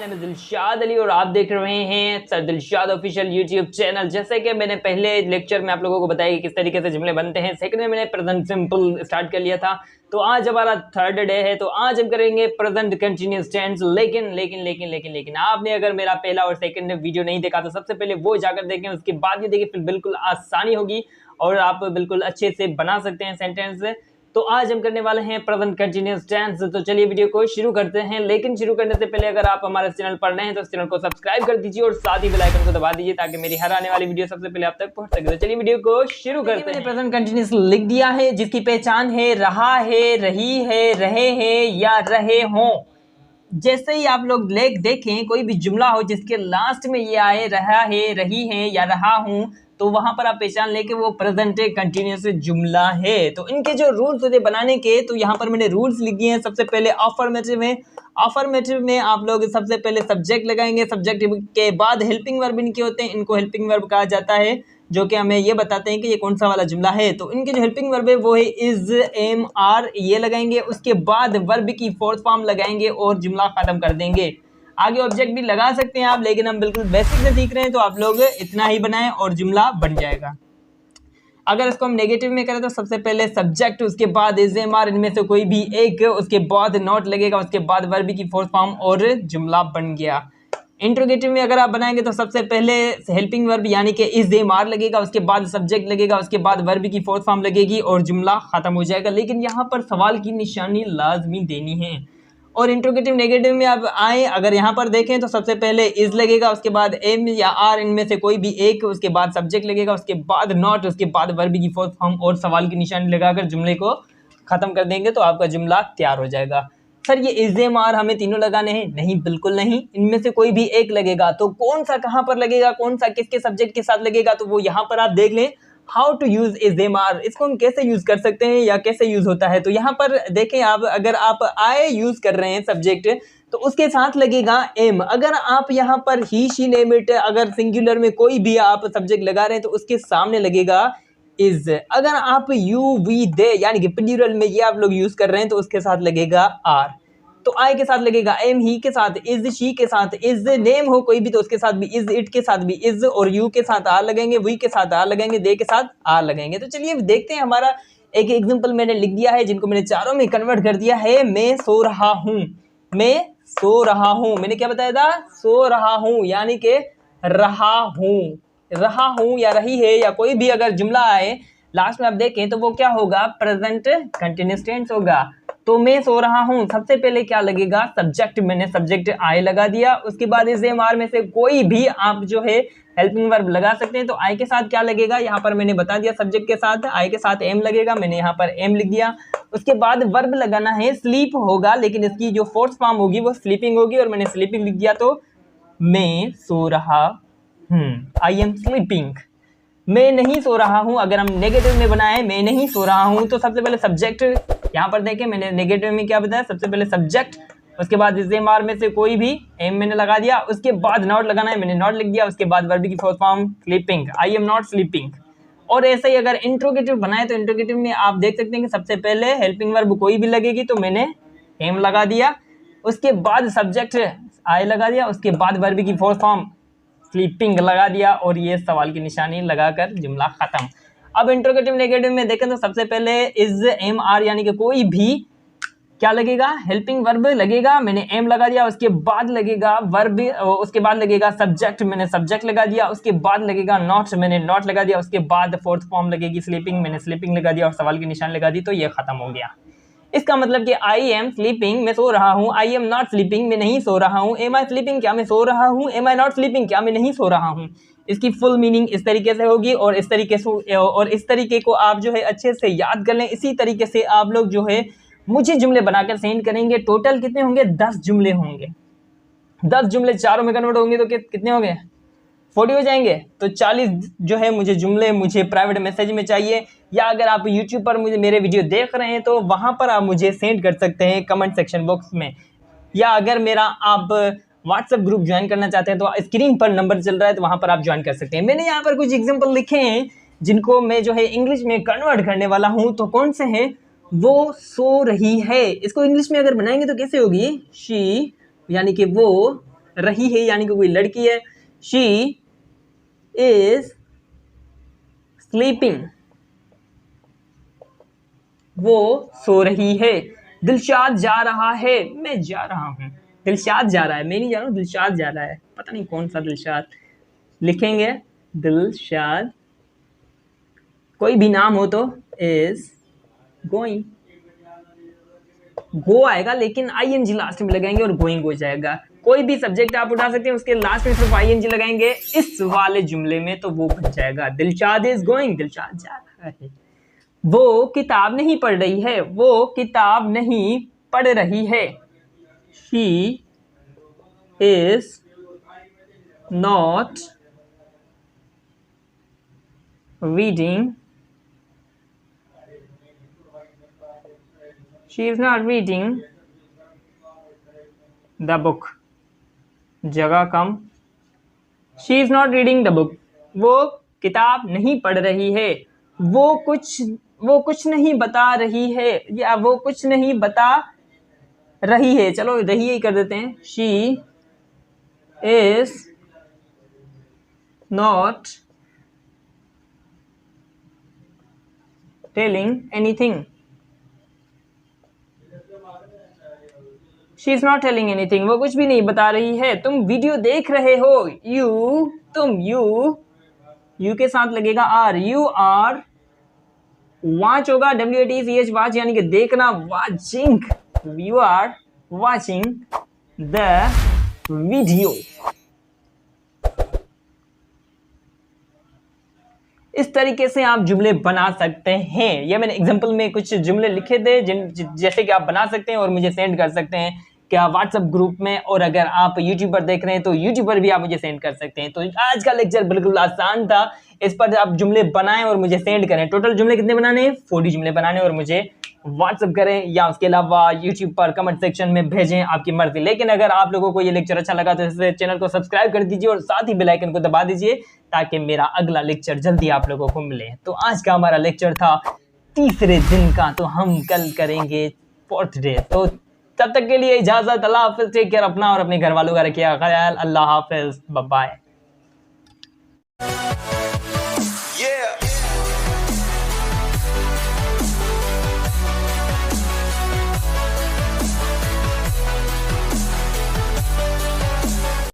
नाम है दिलशाद अली और आप देख रहे हैं sir Dilshad official YouTube channel. जैसे कि मैंने पहले लेक्चर में आप लोगों को बताया कि किस तरीके से जुमले बनते हैं। सेकंड में मैंने प्रेजेंट सिंपल स्टार्ट कर लिया था, तो आज हमारा थर्ड डे है, तो आज हम करेंगे प्रेजेंट कंटिन्यूअस टेंस। लेकिन आपने अगर मेरा पहला और सेकंड वीडियो नहीं देखा तो सबसे पहले वो जाकर देखें, उसके बाद ये देखिए, फिर बिल्कुल आसानी होगी और आप बिल्कुल अच्छे से बना सकते हैं सेंटेंस। तो आज हम करने वाले हैं प्रेजेंट कंटिन्यूअस टेंस। तो चलिए वीडियो को शुरू करते हैं। लेकिन शुरू करने से पहले अगर आप हमारे चैनल पर नए हैं तो इस चैनल को सब्सक्राइब कर दीजिए और साथ ही बेल आइकन को दबा दीजिए ताकि मेरी हर आने वाली वीडियो सबसे पहले आप तक पहुंच सके। तो चलिए वीडियो को शुरू करते हैं। मैंने प्रेजेंट कंटिन्यूअस लिख दिया है, जिसकी पहचान है रहा है, रही है, रहे हैं या रहे हों। जैसे ही आप लोग देखें कोई भी जुमला हो जिसके लास्ट में ये आए रहा है, रही है या रहा हूं, तो वहां पर आप पहचान लेके वो प्रेजेंट कंटिन्यूअस जुमला है। तो इनके जो रूल्स होते बनाने के, तो यहाँ पर मैंने रूल्स लिख दिए हैं। सबसे पहले अफर्मेटिव है। अफर्मेटिव में आप लोग सबसे पहले सब्जेक्ट लगाएंगे, सब्जेक्ट के बाद हेल्पिंग वर्ब इनके होते हैं, इनको हेल्पिंग वर्ब कहा जाता है, जो कि हमें ये बताते हैं कि ये कौन सा वाला जुमला है। तो इनके जो हेल्पिंग वर्ब है वो है इज, एम, आर, ये लगाएंगे। उसके बाद वर्ब की फोर्थ फॉर्म लगाएंगे और जुमला खत्म कर देंगे। आगे ऑब्जेक्ट भी लगा सकते हैं आप, लेकिन हम बिल्कुल बेसिक से सीख रहे हैं, तो आप लोग इतना ही बनाएं और जुमला बन जाएगा। अगर इसको हम नेगेटिव में करें तो सबसे पहले सब्जेक्ट, उसके बाद इज, एम, आर, इनमें से कोई भी एक, उसके बाद नॉट लगेगा, उसके बाद वर्ब की फोर्थ फॉर्म और जुमला बन गया। इंट्रोगेटिव में अगर आप बनाएंगे तो सबसे पहले हेल्पिंग वर्ब यानी कि इज, एम, आर लगेगा, उसके बाद सब्जेक्ट लगेगा, उसके बाद वर्ब की फोर्थ फॉर्म लगेगी और जुमला खत्म हो जाएगा। लेकिन यहाँ पर सवाल की निशानी लाजमी देनी है। और इंट्रोगेटिव नेगेटिव में आप आए, अगर यहाँ पर देखें तो सबसे पहले इज लगेगा, उसके बाद एम या आर, इनमें से कोई भी एक, उसके बाद सब्जेक्ट लगेगा, उसके बाद नॉट, उसके बाद वर्ब की फोर्थ फॉर्म और सवाल की निशानी लगाकर जुमले को खत्म कर देंगे तो आपका जुमला तैयार हो जाएगा। सर ये इज, एम, आर हमें तीनों लगाने हैं? नहीं, बिल्कुल नहीं, इनमें से कोई भी एक लगेगा। तो कौन सा कहाँ पर लगेगा, कौन सा किसके सब्जेक्ट के साथ लगेगा, तो वो यहाँ पर आप देख लें। How to use is, am, are, इसको हम कैसे यूज कर सकते हैं या कैसे यूज होता है। तो यहाँ पर देखें आप, अगर आप आई यूज कर रहे हैं सब्जेक्ट, तो उसके साथ लगेगा एम। अगर आप यहाँ पर ही, शी, नेम, इट, अगर सिंगुलर में कोई भी आप सब्जेक्ट लगा रहे हैं तो उसके सामने लगेगा इज। अगर आप यू, वी, दे यानी कि प्लूरल में ये आप लोग यूज कर रहे हैं तो उसके साथ लगेगा आर। तो आई के साथ लगेगा एम, ही के साथ इज, शी के साथ इज, नेम हो कोई भी तो उसके साथ भी इज, इट के साथ भी इज, और यू के साथ आर लगेंगे, वी के साथ आर लगेंगे, दे के साथ आर लगेंगे। तो चलिए देखते हैं। हमारा एक एग्जांपल मैंने लिख दिया है, जिनको मैंने चारों में कन्वर्ट कर दिया है। मैं सो रहा हूँ, मैं सो रहा हूँ, मैंने क्या बताया था? सो रहा हूँ यानी कि रहा हूँ या रही है या कोई भी अगर जुमला आए लास्ट में आप देखें तो वो क्या होगा? प्रेजेंट कंटिन्यूअस टेंस होगा। तो मैं सो रहा हूँ, सबसे पहले क्या लगेगा? सब्जेक्ट। मैंने सब्जेक्ट आई लगा दिया, उसके बाद इज, एम, आर में से कोई भी आप जो है हेल्पिंग वर्ब लगा सकते हैं। तो आई के साथ क्या लगेगा? यहाँ पर मैंने बता दिया, सब्जेक्ट के साथ आई के साथ एम लगेगा, मैंने यहाँ पर एम लिख दिया। उसके बाद वर्ब लगाना है, स्लीप होगा, लेकिन इसकी जो फोर्थ फॉर्म होगी वो स्लीपिंग होगी और मैंने स्लीपिंग लिख दिया। तो मैं सो रहा हूँ, आई एम स्लीपिंग। मैं नहीं सो रहा हूं, अगर हम नेगेटिव में बनाए मैं नहीं सो रहा हूं, तो सबसे पहले सब्जेक्ट, यहां पर देखें मैंने नेगेटिव में क्या बताया? सबसे पहले सब्जेक्ट, उसके बाद इज, एम, आर में से कोई भी एम मैंने लगा दिया, उसके बाद नॉट लगाना है, मैंने नॉट लिख दिया, उसके बाद वर्ब की fourth form sleeping, I am not sleeping. और ऐसे ही अगर इंट्रोगेटिव बनाए तो इंट्रोगेटिव में आप देख सकते हैं कि सबसे पहले हेल्पिंग वर्ब कोई भी लगेगी, तो मैंने एम लगा दिया, उसके बाद सब्जेक्ट आई लगा दिया, उसके बाद वर्ब की फोर्थ फॉर्म स्लीपिंग लगा दिया और ये सवाल की निशानी लगाकर जुमला खत्म। अब इंट्रोगेटिव नेगेटिव में देखें तो सबसे पहले इज, एम, आर यानी कि कोई भी क्या लगेगा? हेल्पिंग वर्ब लगेगा, मैंने एम लगा दिया, उसके बाद लगेगा वर्ब, उसके बाद लगेगा सब्जेक्ट, मैंने सब्जेक्ट लगा दिया, उसके बाद लगेगा नॉट, मैंने नॉट लगा दिया, उसके बाद फोर्थ फॉर्म लगेगी स्लीपिंग, मैंने स्लीपिंग लगा दिया और सवाल की निशानी लगा दी। तो ये खत्म हो गया। इसका मतलब कि आई एम स्लीपिंग, मैं सो रहा हूँ, आई एम नॉट स्लीपिंग, मैं नहीं सो रहा हूँ, एम आई स्लीपिंग, क्या मैं सो रहा हूँ, एम आई नॉट स्लीपिंग, क्या मैं नहीं सो रहा हूँ। इसकी फुल मीनिंग इस तरीके से होगी और इस तरीके को आप जो है अच्छे से याद कर लें। इसी तरीके से आप लोग जो है मुझे जुमले बनाकर सेंड करेंगे। टोटल कितने होंगे? 10 जुमले होंगे। 10 जुमले चारों में कन्वर्ट होंगे तो कितने होंगे? 40 हो जाएंगे। तो 40 जो है मुझे जुमले मुझे प्राइवेट मैसेज में चाहिए, या अगर आप YouTube पर मुझे मेरे वीडियो देख रहे हैं तो वहाँ पर आप मुझे सेंड कर सकते हैं कमेंट सेक्शन बॉक्स में, या अगर मेरा आप व्हाट्सएप ग्रुप ज्वाइन करना चाहते हैं तो स्क्रीन पर नंबर चल रहा है तो वहाँ पर आप ज्वाइन कर सकते हैं। मैंने यहाँ पर कुछ एग्जाम्पल लिखे हैं जिनको मैं जो है इंग्लिश में कन्वर्ट करने वाला हूँ। तो कौन से हैं? वो सो रही है, इसको इंग्लिश में अगर बनाएंगे तो कैसे होगी? शी यानी कि वो रही है यानी कि कोई लड़की है। शी इज स्लीपिंग, वो सो रही है। दिलशाद जा रहा है, मैं जा रहा हूँ। दिलशाद जा रहा है, मैं नहीं जा रहा हूँ, दिलशाद जा रहा है, पता नहीं कौन सा दिलशाद लिखेंगे। दिलशाद, कोई भी नाम हो तो इज गोइंग, गो आएगा लेकिन आईएनजी लास्ट में लगाएंगे और गोइंग हो जाएगा। कोई भी सब्जेक्ट आप उठा सकते हैं, उसके लास्ट में सिर्फ आईएनजी लगाएंगे इस वाले जुमले में तो वो बन जाएगा दिलशाद इज गोइंग, दिलशाद जा रहा है। वो किताब नहीं पढ़ रही है, वो किताब नहीं पढ़ रही है। She is not reading, she is not reading the book, जगह कम। She is not reading the book, वो किताब नहीं पढ़ रही है। वो कुछ नहीं बता रही है, या वो कुछ नहीं बता रही है, चलो रही ही कर देते हैं। She is not telling anything, she is not telling anything, वो कुछ भी नहीं बता रही है। तुम वीडियो देख रहे हो, यू के साथ लगेगा आर, यू आर, वॉच होगा WATCH वॉच यानी कि देखना, watching, you are watching the video. इस तरीके से आप जुमले बना सकते हैं। ये मैंने एग्जांपल में कुछ जुमले लिखे थे जैसे कि आप बना सकते हैं और मुझे सेंड कर सकते हैं क्या व्हाट्सएप ग्रुप में, और अगर आप यूट्यूब पर देख रहे हैं तो यूट्यूब पर भी आप मुझे सेंड कर सकते हैं। तो आज का लेक्चर बिल्कुल आसान था, इस पर आप जुमले बनाएं और मुझे सेंड करें। टोटल जुमले कितने बनाने हैं? 40 जुमले बनाने और मुझे व्हाट्सएप करें या उसके अलावा यूट्यूब पर कमेंट सेक्शन में भेजें, आपकी मर्जी। लेकिन अगर आप लोगों को ये लेक्चर अच्छा लगा तो इस चैनल को सब्सक्राइब कर दीजिए और साथ ही बेल आइकन को दबा दीजिए ताकि मेरा अगला लेक्चर जल्दी आप लोगों को मिले। तो आज का हमारा लेक्चर था तीसरे दिन का, तो हम कल करेंगे 4th डे। तो तब तक के लिए इजाजत, अल्लाह हाफिज, टेक केयर अपना और अपने घर वालों का रखिएगा ख्याल, अल्लाह हाफिज, बाय बाय।